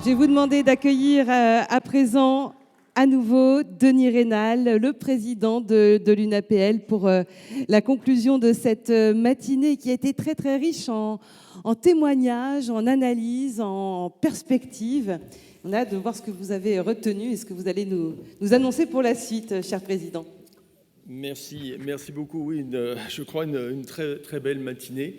Je vais vous demander d'accueillir à présent à nouveau Denis Rénal, le président de l'UNAPL, pour la conclusion de cette matinée qui a été très très riche en témoignages, en analyses, en perspectives. On a hâte de voir ce que vous avez retenu et ce que vous allez nous annoncer pour la suite, cher président. Merci beaucoup. Oui, je crois une très, très belle matinée.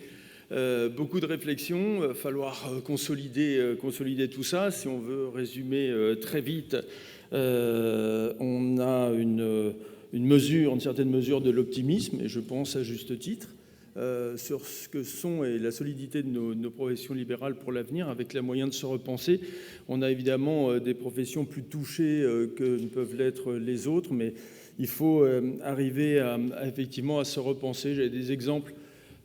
Beaucoup de réflexions, il va falloir consolider tout ça. Si on veut résumer très vite, on a une certaine mesure de l'optimisme, et je pense à juste titre, sur ce que sont et la solidité de nos professions libérales pour l'avenir, avec les moyens de se repenser. On a évidemment des professions plus touchées que ne peuvent l'être les autres, mais il faut arriver effectivement à se repenser. J'ai des exemples.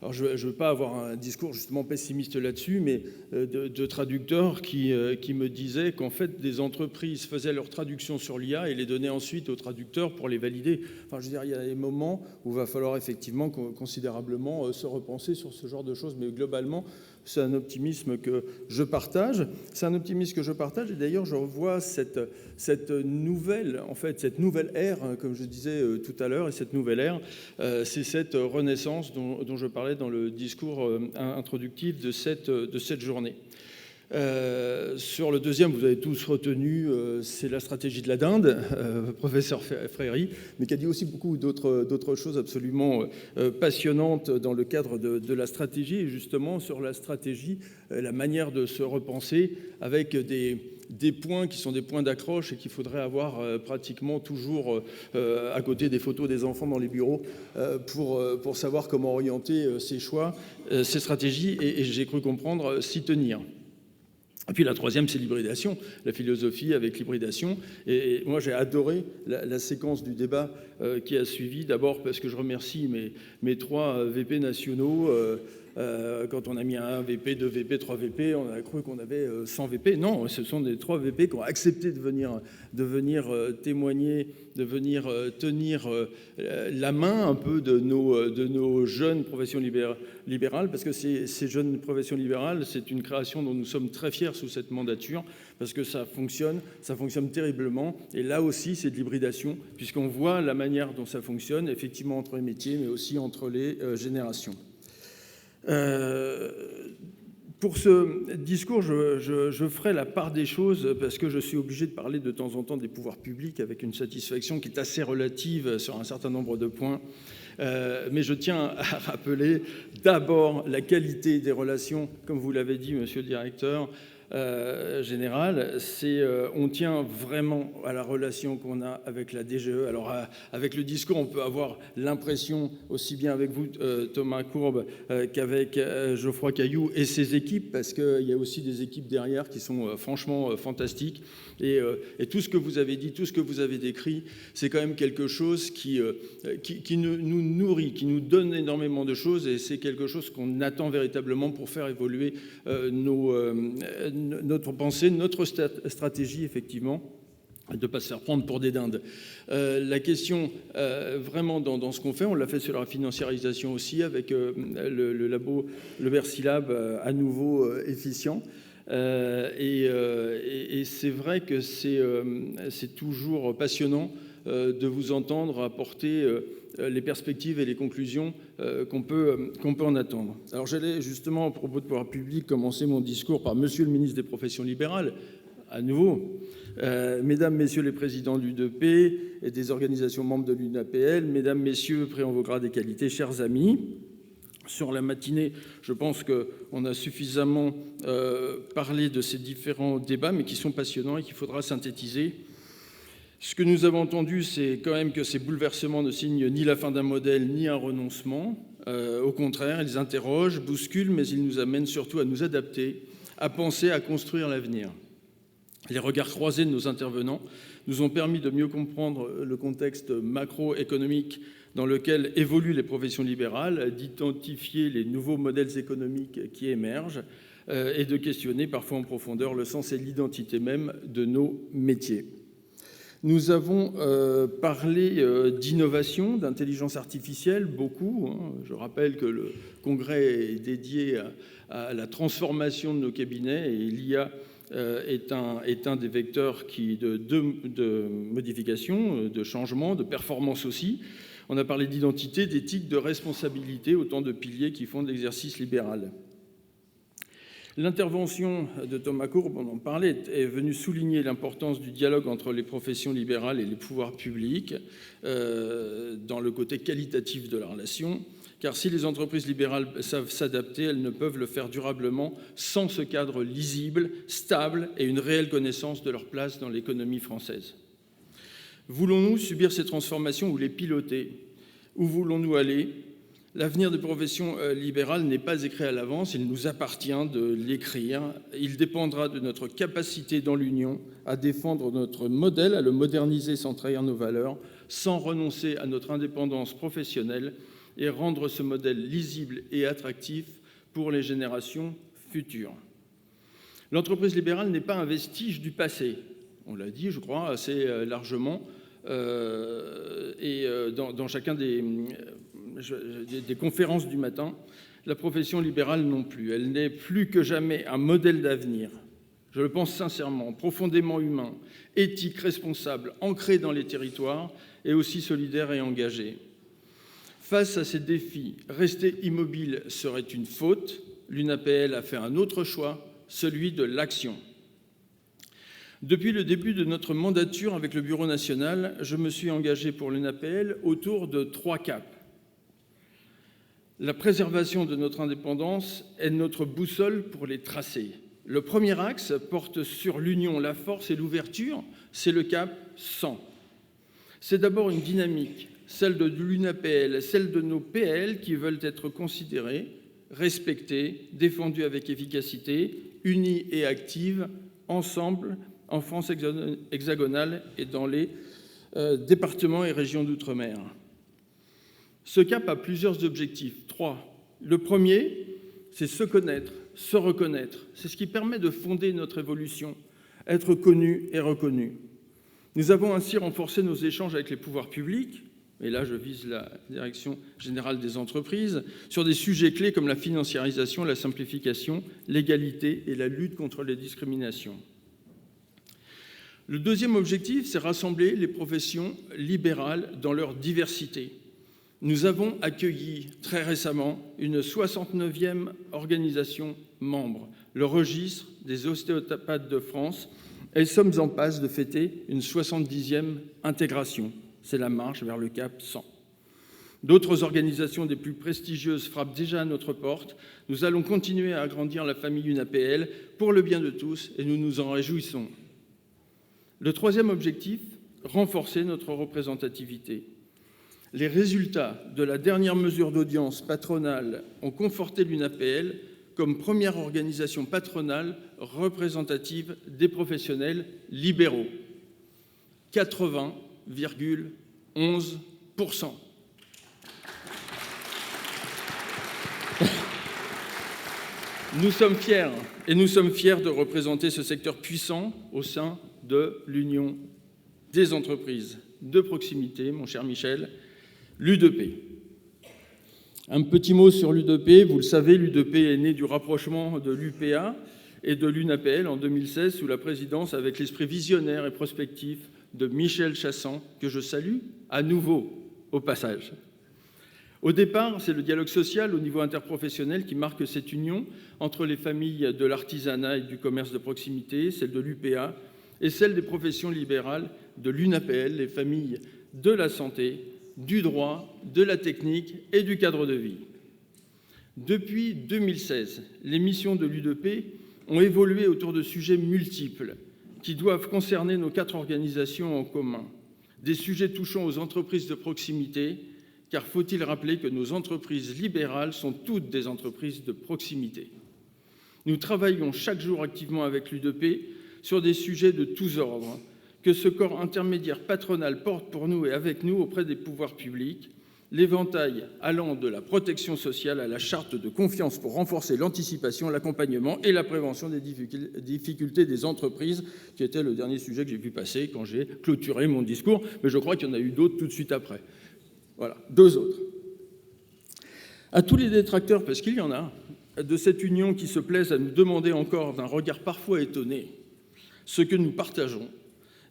Alors je ne veux pas avoir un discours justement pessimiste là-dessus, mais de traducteurs qui me disaient qu'en fait, des entreprises faisaient leur traduction sur l'IA et les donnaient ensuite aux traducteurs pour les valider. Enfin, je veux dire, il y a des moments où il va falloir effectivement considérablement se repenser sur ce genre de choses, mais globalement, c'est un optimisme que je partage. C'est un optimisme que je partage, et d'ailleurs, je revois cette nouvelle ère, comme je disais tout à l'heure, et cette nouvelle ère, c'est cette renaissance dont je parlais dans le discours introductif de cette journée. Sur le deuxième, vous avez tous retenu, c'est la stratégie de la dinde, professeur Fréry, mais qui a dit aussi beaucoup d'autres choses absolument passionnantes dans le cadre de la stratégie, et justement sur la stratégie, la manière de se repenser avec des points qui sont des points d'accroche et qu'il faudrait avoir pratiquement toujours à côté des photos des enfants dans les bureaux pour savoir comment orienter ses choix, ses stratégies, et j'ai cru comprendre s'y tenir. Et puis la troisième, c'est l'hybridation, la philosophie avec l'hybridation. Et moi, j'ai adoré la séquence du débat qui a suivi. D'abord parce que je remercie mes 3 VP nationaux. Quand on a mis un VP, 2 VP, 3 VP, on a cru qu'on avait 100 VP. Non, ce sont des 3 VP qui ont accepté de venir témoigner, de venir tenir la main un peu de nos jeunes professions libérales, parce que ces jeunes professions libérales, c'est une création dont nous sommes très fiers sous cette mandature, parce que ça fonctionne terriblement. Et là aussi, c'est de l'hybridation, puisqu'on voit la manière dont ça fonctionne, effectivement entre les métiers, mais aussi entre les générations. Pour ce discours, je ferai la part des choses parce que je suis obligé de parler de temps en temps des pouvoirs publics avec une satisfaction qui est assez relative sur un certain nombre de points. Mais je tiens à rappeler d'abord la qualité des relations, comme vous l'avez dit, monsieur le directeur général, on tient vraiment à la relation qu'on a avec la DGE. Alors, avec le discours, on peut avoir l'impression, aussi bien avec vous, Thomas Courbe, qu'avec Geoffroy Cailloux et ses équipes, parce qu'il y a aussi des équipes derrière qui sont franchement fantastiques. Et tout ce que vous avez dit, tout ce que vous avez décrit, c'est quand même quelque chose qui nous nourrit, qui nous donne énormément de choses, et c'est quelque chose qu'on attend véritablement pour faire évoluer notre pensée, notre stratégie, effectivement, de ne pas se faire prendre pour des dindes. La question, vraiment, dans ce qu'on fait, on l'a fait sur la financiarisation aussi, avec le labo, le Bercilab, à nouveau efficient. Et c'est vrai que c'est toujours passionnant de vous entendre apporter les perspectives et les conclusions qu'on peut en attendre. Alors j'allais justement, à propos de pouvoir public, commencer mon discours par Monsieur le ministre des Professions libérales, à nouveau. Mesdames, Messieurs les présidents de l'UDP et des organisations membres de l'UNAPL, Mesdames, Messieurs, pris en vos grades et qualités, chers amis, sur la matinée, je pense qu'on a suffisamment parlé de ces différents débats, mais qui sont passionnants et qu'il faudra synthétiser. Ce que nous avons entendu, c'est quand même que ces bouleversements ne signent ni la fin d'un modèle, ni un renoncement. Au contraire, ils interrogent, bousculent, mais ils nous amènent surtout à nous adapter, à penser, à construire l'avenir. Les regards croisés de nos intervenants nous ont permis de mieux comprendre le contexte macroéconomique dans lequel évoluent les professions libérales, d'identifier les nouveaux modèles économiques qui émergent et de questionner parfois en profondeur le sens et l'identité même de nos métiers. Nous avons parlé d'innovation, d'intelligence artificielle, beaucoup. Je rappelle que le congrès est dédié à la transformation de nos cabinets, et l'IA est un des vecteurs de modification, de changement, de performance aussi. On a parlé d'identité, d'éthique, de responsabilité, autant de piliers qui font de l'exercice libéral. L'intervention de Thomas Courbe, on en parlait, est venue souligner l'importance du dialogue entre les professions libérales et les pouvoirs publics dans le côté qualitatif de la relation, car si les entreprises libérales savent s'adapter, elles ne peuvent le faire durablement sans ce cadre lisible, stable et une réelle connaissance de leur place dans l'économie française. Voulons-nous subir ces transformations ou les piloter? Où voulons-nous aller? L'avenir des professions libérales n'est pas écrit à l'avance, il nous appartient de l'écrire. Il dépendra de notre capacité dans l'Union à défendre notre modèle, à le moderniser sans trahir nos valeurs, sans renoncer à notre indépendance professionnelle et rendre ce modèle lisible et attractif pour les générations futures. L'entreprise libérale n'est pas un vestige du passé. On l'a dit, je crois, assez largement, dans chacun des conférences du matin. La profession libérale non plus. Elle n'est plus que jamais un modèle d'avenir. Je le pense sincèrement, profondément humain, éthique, responsable, ancré dans les territoires et aussi solidaire et engagé. Face à ces défis, rester immobile serait une faute. L'UNAPL a fait un autre choix, celui de l'action. Depuis le début de notre mandature avec le Bureau national, je me suis engagé pour l'UNAPL autour de 3 caps. La préservation de notre indépendance est notre boussole pour les tracer. Le premier axe porte sur l'union, la force et l'ouverture, c'est le cap 100. C'est d'abord une dynamique, celle de l'UNAPL, celle de nos PL qui veulent être considérées, respectées, défendues avec efficacité, unies et actives, ensemble, en France hexagonale et dans les départements et régions d'outre-mer. Ce cap a plusieurs objectifs, 3. Le premier, c'est se connaître, se reconnaître. C'est ce qui permet de fonder notre évolution, être connu et reconnu. Nous avons ainsi renforcé nos échanges avec les pouvoirs publics, et là je vise la Direction générale des entreprises, sur des sujets clés comme la financiarisation, la simplification, l'égalité et la lutte contre les discriminations. Le deuxième objectif, c'est rassembler les professions libérales dans leur diversité. Nous avons accueilli très récemment une 69e organisation membre, le Registre des ostéopathes de France, et sommes en passe de fêter une 70e intégration. C'est la marche vers le cap 100. D'autres organisations des plus prestigieuses frappent déjà à notre porte. Nous allons continuer à agrandir la famille UNAPL pour le bien de tous et nous nous en réjouissons. Le troisième objectif, renforcer notre représentativité. Les résultats de la dernière mesure d'audience patronale ont conforté l'UNAPL comme première organisation patronale représentative des professionnels libéraux. 80,11%. Nous sommes fiers de représenter ce secteur puissant au sein de l'Union des entreprises de proximité, mon cher Michel, l'U2P. Un petit mot sur l'U2P. Vous le savez, l'U2P est né du rapprochement de l'UPA et de l'UNAPL en 2016 sous la présidence avec l'esprit visionnaire et prospectif de Michel Chassan, que je salue à nouveau au passage. Au départ, c'est le dialogue social au niveau interprofessionnel qui marque cette union entre les familles de l'artisanat et du commerce de proximité, celle de l'UPA, et celle des professions libérales de l'UNAPL, les familles de la santé, du droit, de la technique et du cadre de vie. Depuis 2016, les missions de l'U2P ont évolué autour de sujets multiples qui doivent concerner nos 4 organisations en commun. Des sujets touchant aux entreprises de proximité, car faut-il rappeler que nos entreprises libérales sont toutes des entreprises de proximité. Nous travaillons chaque jour activement avec l'U2P sur des sujets de tous ordres, que ce corps intermédiaire patronal porte pour nous et avec nous auprès des pouvoirs publics, l'éventail allant de la protection sociale à la charte de confiance pour renforcer l'anticipation, l'accompagnement et la prévention des difficultés des entreprises, qui était le dernier sujet que j'ai vu passer quand j'ai clôturé mon discours, mais je crois qu'il y en a eu d'autres tout de suite après. Voilà, 2 autres. À tous les détracteurs, parce qu'il y en a, de cette union qui se plaisent à nous demander encore d'un regard parfois étonné ce que nous partageons.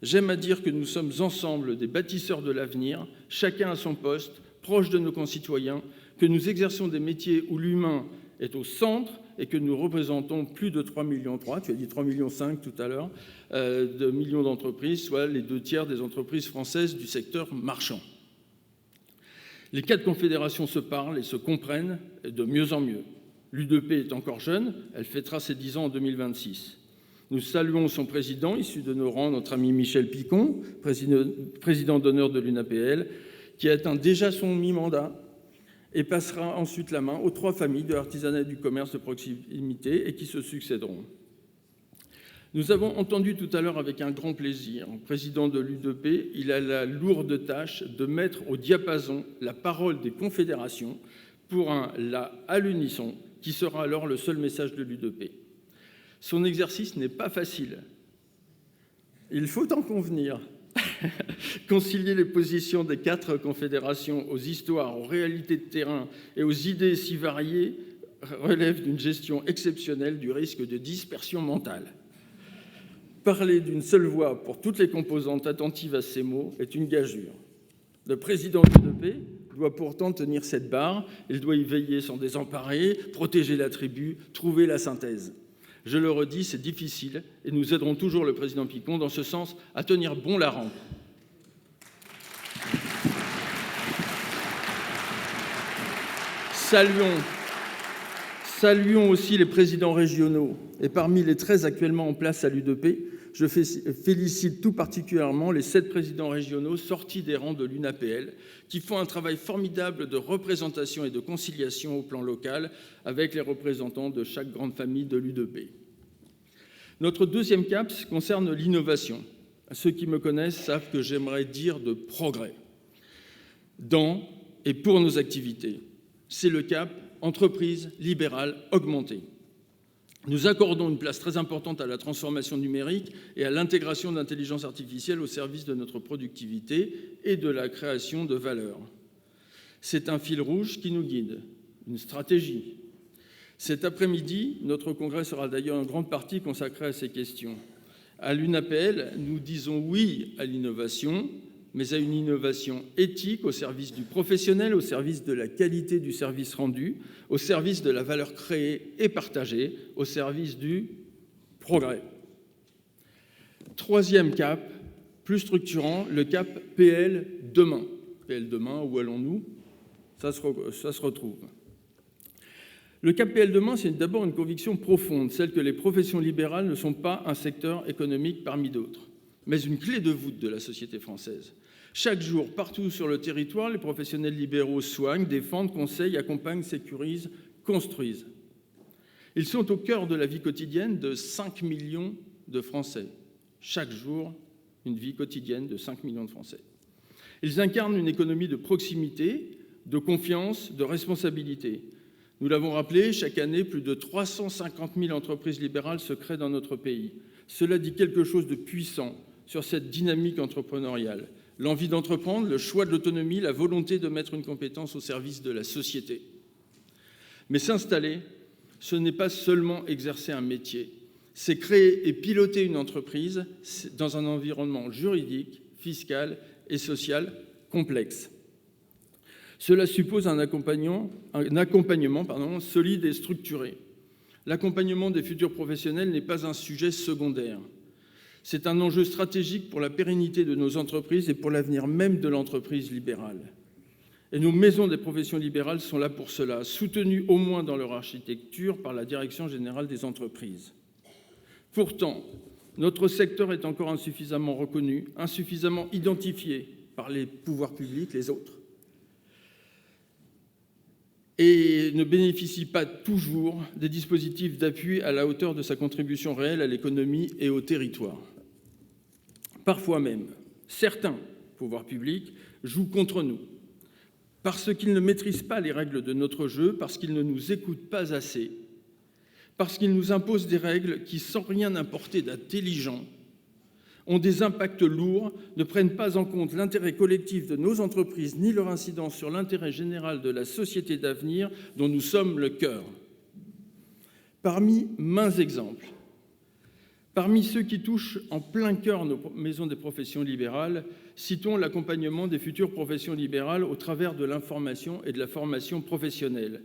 J'aime à dire que nous sommes ensemble des bâtisseurs de l'avenir, chacun à son poste, proche de nos concitoyens, que nous exerçons des métiers où l'humain est au centre et que nous représentons plus de 3,3 millions, tu as dit 3,5 millions tout à l'heure, de millions d'entreprises, soit les 2/3 des entreprises françaises du secteur marchand. Les 4 confédérations se parlent et se comprennent de mieux en mieux. L'UDP est encore jeune, elle fêtera ses 10 ans en 2026. Nous saluons son président, issu de nos rangs, notre ami Michel Picon, président d'honneur de l'UNAPL, qui atteint déjà son mi-mandat et passera ensuite la main aux 3 familles de l'artisanat et du commerce de proximité et qui se succéderont. Nous avons entendu tout à l'heure avec un grand plaisir, le président de l'UDP, il a la lourde tâche de mettre au diapason la parole des confédérations pour un « la » à l'unisson, qui sera alors le seul message de l'UDP. Son exercice n'est pas facile. Il faut en convenir. Concilier les positions des 4 confédérations aux histoires, aux réalités de terrain et aux idées si variées relève d'une gestion exceptionnelle du risque de dispersion mentale. Parler d'une seule voix pour toutes les composantes attentives à ces mots est une gageure. Le président de l'UDP doit pourtant tenir cette barre, il doit y veiller sans désemparer, protéger la tribu, trouver la synthèse. Je le redis, c'est difficile et nous aiderons toujours le président Picon dans ce sens à tenir bon la rampe. Saluons aussi les présidents régionaux et parmi les 13 actuellement en place à l'UDP, je félicite tout particulièrement les 7 présidents régionaux sortis des rangs de l'UNAPL qui font un travail formidable de représentation et de conciliation au plan local avec les représentants de chaque grande famille de l'UDP. Notre deuxième cap concerne l'innovation. Ceux qui me connaissent savent que j'aimerais dire de progrès dans et pour nos activités. C'est le cap entreprise libérale augmentée. Nous accordons une place très importante à la transformation numérique et à l'intégration de l'intelligence artificielle au service de notre productivité et de la création de valeur. C'est un fil rouge qui nous guide, une stratégie. Cet après-midi, notre congrès sera d'ailleurs en grande partie consacré à ces questions. À l'UNAPL, nous disons oui à l'innovation, mais à une innovation éthique au service du professionnel, au service de la qualité du service rendu, au service de la valeur créée et partagée, au service du progrès. Troisième cap, plus structurant, le cap PL demain. PL demain, où allons-nous ? Ça se retrouve. Le cap PL demain, c'est d'abord une conviction profonde, celle que les professions libérales ne sont pas un secteur économique parmi d'autres, mais une clé de voûte de la société française. Chaque jour, partout sur le territoire, les professionnels libéraux soignent, défendent, conseillent, accompagnent, sécurisent, construisent. Ils sont au cœur de la vie quotidienne de 5 millions de Français. Chaque jour, une vie quotidienne de 5 millions de Français. Ils incarnent une économie de proximité, de confiance, de responsabilité. Nous l'avons rappelé, chaque année, plus de 350 000 entreprises libérales se créent dans notre pays. Cela dit quelque chose de puissant sur cette dynamique entrepreneuriale. L'envie d'entreprendre, le choix de l'autonomie, la volonté de mettre une compétence au service de la société. Mais s'installer, ce n'est pas seulement exercer un métier, c'est créer et piloter une entreprise dans un environnement juridique, fiscal et social complexe. Cela suppose un accompagnement solide et structuré. L'accompagnement des futurs professionnels n'est pas un sujet secondaire. C'est un enjeu stratégique pour la pérennité de nos entreprises et pour l'avenir même de l'entreprise libérale. Et nos maisons des professions libérales sont là pour cela, soutenues au moins dans leur architecture par la Direction générale des entreprises. Pourtant, notre secteur est encore insuffisamment reconnu, insuffisamment identifié par les pouvoirs publics, les autres, et ne bénéficie pas toujours des dispositifs d'appui à la hauteur de sa contribution réelle à l'économie et au territoire. Parfois même, certains pouvoirs publics jouent contre nous, parce qu'ils ne maîtrisent pas les règles de notre jeu, parce qu'ils ne nous écoutent pas assez, parce qu'ils nous imposent des règles qui, sans rien apporter d'intelligent, ont des impacts lourds, ne prennent pas en compte l'intérêt collectif de nos entreprises ni leur incidence sur l'intérêt général de la société d'avenir dont nous sommes le cœur. Parmi maints exemples, Parmi ceux qui touchent en plein cœur nos maisons des professions libérales, citons l'accompagnement des futures professions libérales au travers de l'information et de la formation professionnelle,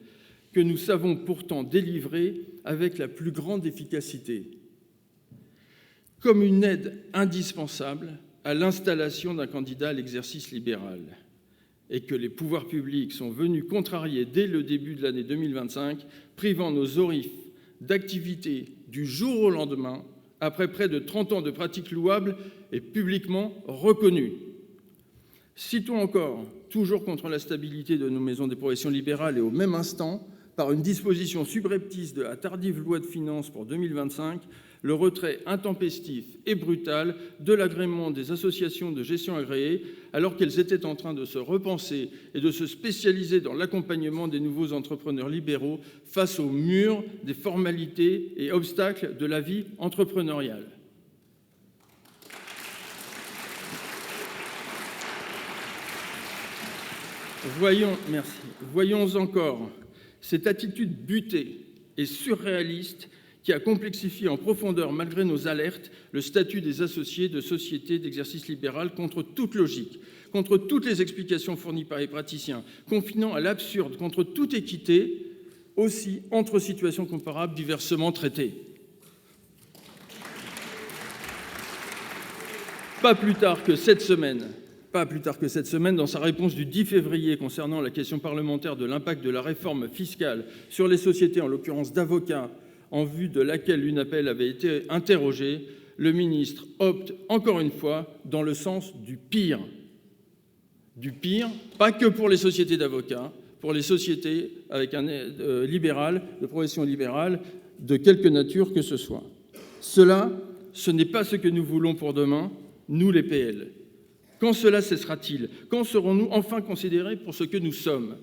que nous savons pourtant délivrer avec la plus grande efficacité, comme une aide indispensable à l'installation d'un candidat à l'exercice libéral, et que les pouvoirs publics sont venus contrarier dès le début de l'année 2025, privant nos ORIF d'activité du jour au lendemain, après près de 30 ans de pratiques louables et publiquement reconnues. Citons encore, toujours contre la stabilité de nos maisons des professions libérales et au même instant, par une disposition subreptice de la tardive loi de finances pour 2025, le retrait intempestif et brutal de l'agrément des associations de gestion agréées, alors qu'elles étaient en train de se repenser et de se spécialiser dans l'accompagnement des nouveaux entrepreneurs libéraux face au mur des formalités et obstacles de la vie entrepreneuriale. Voyons encore cette attitude butée et surréaliste qui a complexifié en profondeur, malgré nos alertes, le statut des associés de sociétés d'exercice libéral contre toute logique, contre toutes les explications fournies par les praticiens, confinant à l'absurde, contre toute équité, aussi entre situations comparables diversement traitées. Pas plus tard que cette semaine, dans sa réponse du 10 février concernant la question parlementaire de l'impact de la réforme fiscale sur les sociétés, en l'occurrence d'avocats, en vue de laquelle l'UNAPEL avait été interrogée, le ministre opte encore une fois dans le sens du pire. Du pire, pas que pour les sociétés d'avocats, pour les sociétés avec un libéral, de profession libérale, de quelque nature que ce soit. Cela, ce n'est pas ce que nous voulons pour demain, nous les PL. Quand cela cessera-t-il? Quand serons-nous enfin considérés pour ce que nous sommes?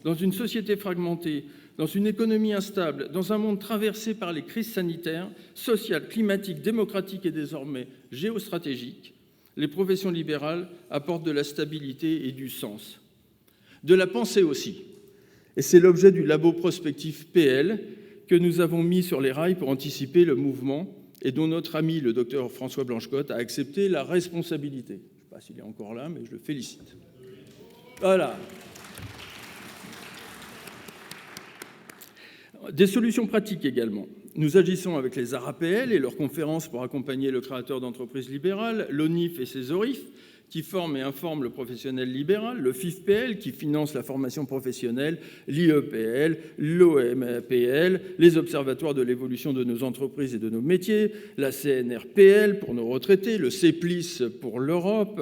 Dans une société fragmentée, dans une économie instable, dans un monde traversé par les crises sanitaires, sociales, climatiques, démocratiques et désormais géostratégiques, les professions libérales apportent de la stabilité et du sens. De la pensée aussi. Et c'est l'objet du labo prospectif PL que nous avons mis sur les rails pour anticiper le mouvement et dont notre ami, le docteur François Blanchecotte, a accepté la responsabilité. Je ne sais pas s'il est encore là, mais je le félicite. Voilà. Des solutions pratiques également. Nous agissons avec les ARAPL et leurs conférences pour accompagner le créateur d'entreprises libérales, l'ONIF et ses ORIF, qui forment et informent le professionnel libéral, le FIFPL, qui finance la formation professionnelle, l'IEPL, l'OMPL, les observatoires de l'évolution de nos entreprises et de nos métiers, la CNRPL pour nos retraités, le CEPLIS pour l'Europe,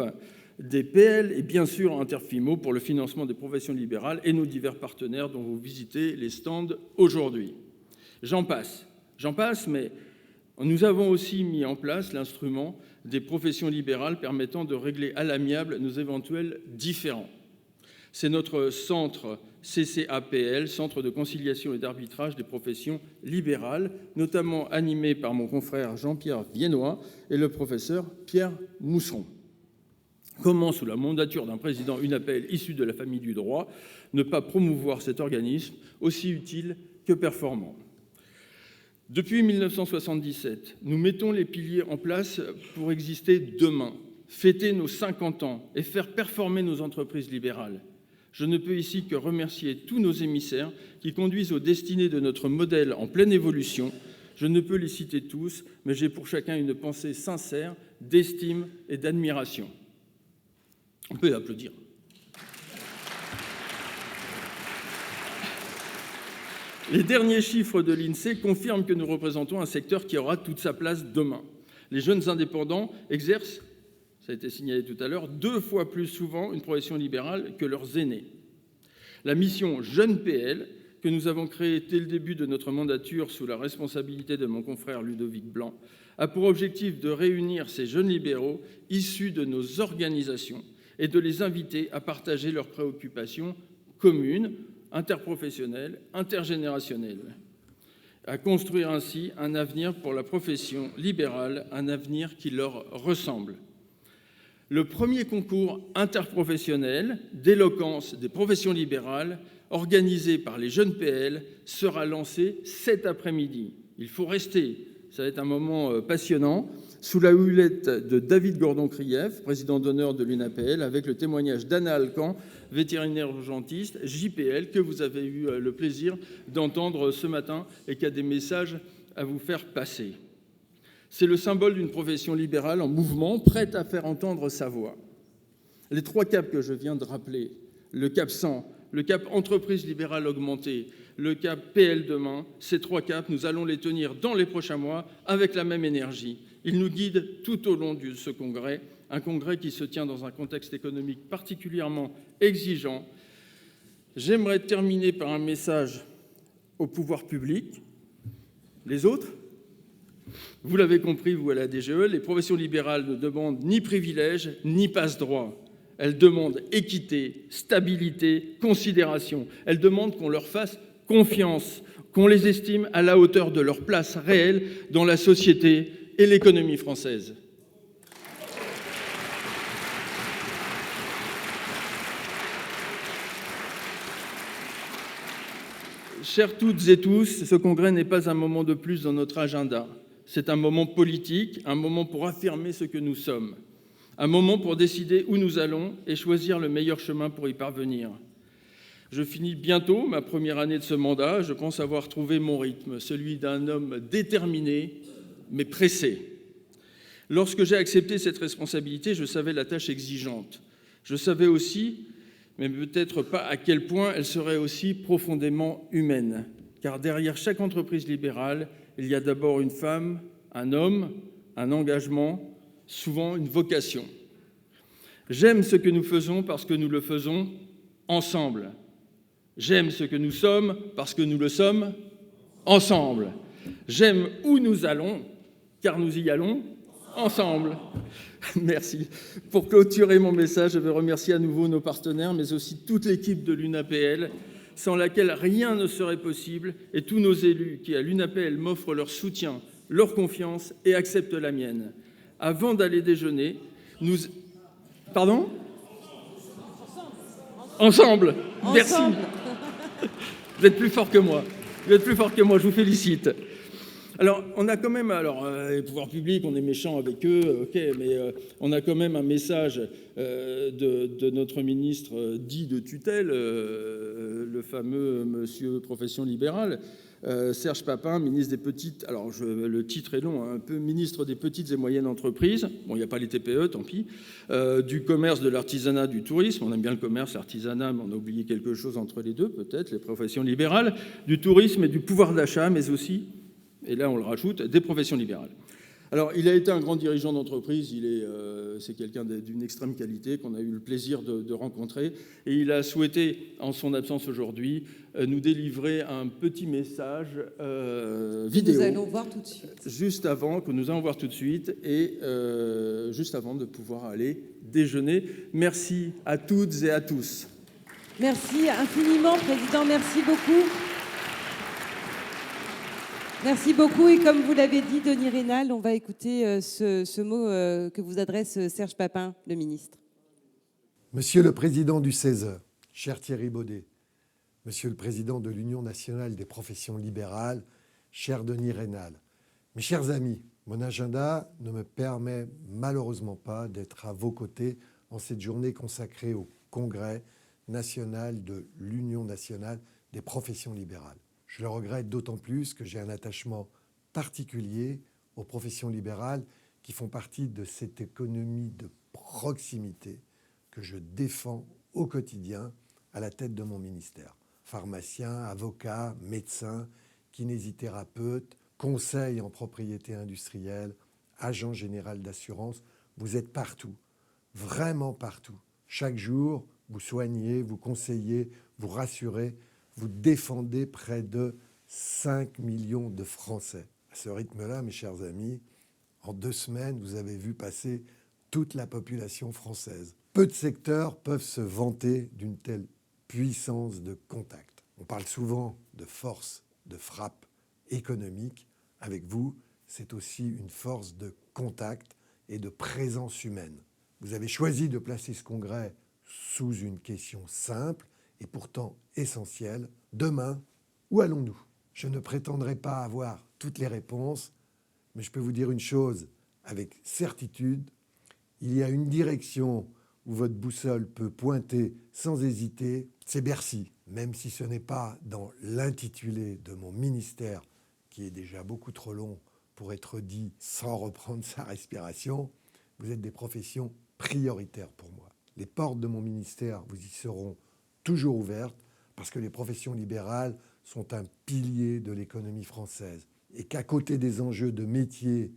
des PL et bien sûr Interfimo pour le financement des professions libérales et nos divers partenaires dont vous visitez les stands aujourd'hui. J'en passe, mais nous avons aussi mis en place l'instrument des professions libérales permettant de régler à l'amiable nos éventuels différends. C'est notre centre CCAPL, Centre de conciliation et d'arbitrage des professions libérales, notamment animé par mon confrère Jean-Pierre Viennois et le professeur Pierre Mousseron. Comment, sous la mandature d'un président UNAPEL issu de la famille du droit, ne pas promouvoir cet organisme aussi utile que performant? Depuis 1977, nous mettons les piliers en place pour exister demain, fêter nos 50 ans et faire performer nos entreprises libérales. Je ne peux ici que remercier tous nos émissaires qui conduisent aux destinées de notre modèle en pleine évolution. Je ne peux les citer tous, mais j'ai pour chacun une pensée sincère d'estime et d'admiration. On peut applaudir. Les derniers chiffres de l'INSEE confirment que nous représentons un secteur qui aura toute sa place demain. Les jeunes indépendants exercent, ça a été signalé tout à l'heure, 2 fois plus souvent une profession libérale que leurs aînés. La mission Jeunes PL, que nous avons créée dès le début de notre mandature sous la responsabilité de mon confrère Ludovic Blanc, a pour objectif de réunir ces jeunes libéraux issus de nos organisations et de les inviter à partager leurs préoccupations communes, interprofessionnelles, intergénérationnelles, à construire ainsi un avenir pour la profession libérale, un avenir qui leur ressemble. Le premier concours interprofessionnel d'éloquence des professions libérales, organisé par les jeunes PL, sera lancé cet après-midi. Il faut rester Ça va être un moment passionnant, sous la houlette de David Gordon-Krief, président d'honneur de l'UNAPL, avec le témoignage d'Anna Alcan, vétérinaire urgentiste, JPL, que vous avez eu le plaisir d'entendre ce matin et qui a des messages à vous faire passer. C'est le symbole d'une profession libérale en mouvement, prête à faire entendre sa voix. Les 3 caps que je viens de rappeler, le cap 100, le cap entreprise libérale augmentée, le cap PL demain, ces 3 caps, nous allons les tenir dans les prochains mois avec la même énergie. Ils nous guident tout au long de ce congrès, un congrès qui se tient dans un contexte économique particulièrement exigeant. J'aimerais terminer par un message au pouvoir public. Les autres ? Vous l'avez compris, vous à la DGE, les professions libérales ne demandent ni privilèges ni passe-droit. Elles demandent équité, stabilité, considération. Elles demandent qu'on leur fasse confiance, qu'on les estime à la hauteur de leur place réelle dans la société et l'économie française. Chers toutes et tous, ce congrès n'est pas un moment de plus dans notre agenda. C'est un moment politique, un moment pour affirmer ce que nous sommes, un moment pour décider où nous allons et choisir le meilleur chemin pour y parvenir. Je finis bientôt ma première année de ce mandat. Je pense avoir trouvé mon rythme, celui d'un homme déterminé, mais pressé. Lorsque j'ai accepté cette responsabilité, je savais la tâche exigeante. Je savais aussi, mais peut-être pas à quel point elle serait aussi profondément humaine. Car derrière chaque entreprise libérale, il y a d'abord une femme, un homme, un engagement, souvent une vocation. J'aime ce que nous faisons parce que nous le faisons ensemble. J'aime ce que nous sommes parce que nous le sommes ensemble. J'aime où nous allons car nous y allons ensemble. Merci. Pour clôturer mon message, je veux remercier à nouveau nos partenaires, mais aussi toute l'équipe de l'UNAPL, sans laquelle rien ne serait possible, et tous nos élus qui, à l'UNAPL, m'offrent leur soutien, leur confiance et acceptent la mienne. Avant d'aller déjeuner, nous... Pardon ? Ensemble. Merci. Vous êtes plus fort que moi. Vous êtes plus fort que moi, je vous félicite. Alors, on a quand même, les pouvoirs publics, on est méchants avec eux, ok, mais on a quand même un message de notre ministre dit de tutelle, le fameux monsieur profession libérale, Serge Papin, ministre des petites, alors le titre est long, un peu ministre des petites et moyennes entreprises, bon, il n'y a pas les TPE, tant pis, du commerce, de l'artisanat, du tourisme, on aime bien le commerce, l'artisanat, mais on a oublié quelque chose entre les deux, peut-être, les professions libérales, du tourisme et du pouvoir d'achat, mais aussi, et là on le rajoute, des professions libérales. Alors, il a été un grand dirigeant d'entreprise, c'est quelqu'un d'une extrême qualité qu'on a eu le plaisir de rencontrer, et il a souhaité, en son absence aujourd'hui, nous délivrer un petit message vidéo. Nous allons voir tout de suite. Que nous allons voir tout de suite, et juste avant de pouvoir aller déjeuner. Merci à toutes et à tous. Merci infiniment, Président, merci beaucoup. Merci beaucoup. Et comme vous l'avez dit, Denis Rénal, on va écouter ce mot que vous adresse Serge Papin, le ministre. Monsieur le Président du CESE, cher Thierry Baudet, Monsieur le Président de l'Union nationale des professions libérales, cher Denis Rénal, mes chers amis, mon agenda ne me permet malheureusement pas d'être à vos côtés en cette journée consacrée au Congrès national de l'Union nationale des professions libérales. Je le regrette d'autant plus que j'ai un attachement particulier aux professions libérales qui font partie de cette économie de proximité que je défends au quotidien à la tête de mon ministère. Pharmaciens, avocats, médecins, kinésithérapeutes, conseils en propriété industrielle, agent général d'assurance, vous êtes partout, vraiment partout. Chaque jour, vous soignez, vous conseillez, vous rassurez, vous défendez près de 5 millions de Français. À ce rythme-là, mes chers amis, en 2 semaines, vous avez vu passer toute la population française. Peu de secteurs peuvent se vanter d'une telle puissance de contact. On parle souvent de force de frappe économique. Avec vous, c'est aussi une force de contact et de présence humaine. Vous avez choisi de placer ce congrès sous une question simple et pourtant essentielle. Demain, où allons-nous ? Je ne prétendrai pas avoir toutes les réponses, Mais je peux vous dire une chose avec certitude, il y a une direction où votre boussole peut pointer sans hésiter, c'est Bercy. Même si ce n'est pas dans l'intitulé de mon ministère, qui est déjà beaucoup trop long pour être dit sans reprendre sa respiration, vous êtes des professions prioritaires pour moi. Les portes de mon ministère vous y seront toujours ouvertes parce que les professions libérales sont un pilier de l'économie française et qu'à côté des enjeux de métier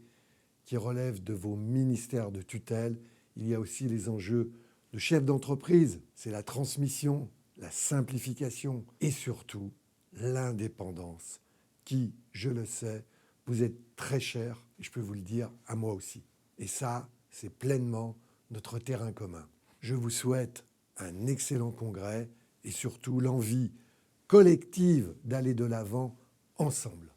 qui relèvent de vos ministères de tutelle, il y a aussi les enjeux de chef d'entreprise. C'est la transmission, la simplification et surtout l'indépendance qui, je le sais, vous êtes très cher, et je peux vous le dire, à moi aussi. Et ça, c'est pleinement notre terrain commun. Je vous souhaite un excellent congrès et surtout l'envie collective d'aller de l'avant ensemble.